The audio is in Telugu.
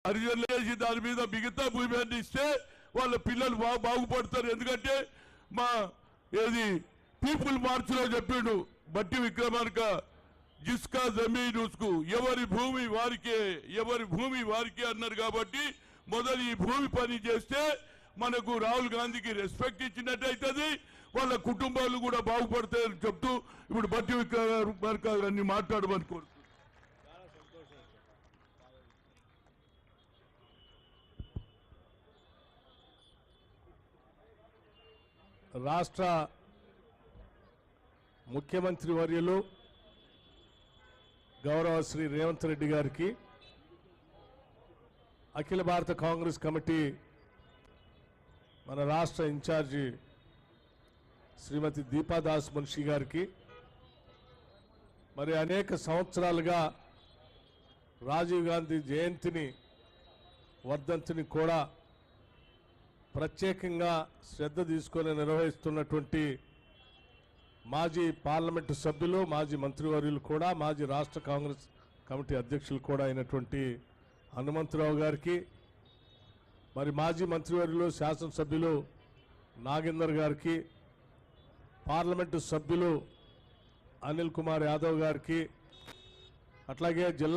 హరిజనులు వేసి దాని మీద మిగతా భూమి అన్ని ఇస్తే వాళ్ళ పిల్లలు బాగుపడతారు. ఎందుకంటే మా ఏది పీపుల్ మార్చ్ లో చెప్పిండు బట్టి విక్రమార్క, జిస్కా జమీన్ ఉస్కు, ఎవరి భూమి వారికే అన్నారు. కాబట్టి మొదలు ఈ భూమి పని చేస్తే మనకు రాహుల్ గాంధీకి రెస్పెక్ట్ ఇచ్చినట్టు అవుతుంది, వాళ్ళ కుటుంబాలు కూడా బాగుపడతాయని చెప్తూ ఇప్పుడు బట్టి విక్రమార్క గారిని మాట్లాడమని కోరుతున్నాను. రాష్ట్ర ముఖ్యమంత్రి వర్యులు గౌరవ శ్రీ రేవంత్ రెడ్డి గారికి, అఖిల భారత కాంగ్రెస్ కమిటీ మన రాష్ట్ర ఇన్ఛార్జి శ్రీమతి దీపాదాస్ మున్షి గారికి, మరి అనేక సంవత్సరాలుగా రాజీవ్ గాంధీ జయంతిని వర్ధంతిని కూడా ప్రత్యేకంగా శ్రద్ధ తీసుకొని నిర్వహిస్తున్నటువంటి మాజీ పార్లమెంటు సభ్యులు, మాజీ మంత్రివర్యులు కూడా, మాజీ రాష్ట్ర కాంగ్రెస్ కమిటీ అధ్యక్షులు కూడా అయినటువంటి హనుమంతరావు గారికి, మరి మాజీ మంత్రివర్యులు శాసనసభ్యులు నాగేందర్ గారికి, పార్లమెంటు సభ్యులు అనిల్ కుమార్ యాదవ్ గారికి, అట్లాగే జిల్లా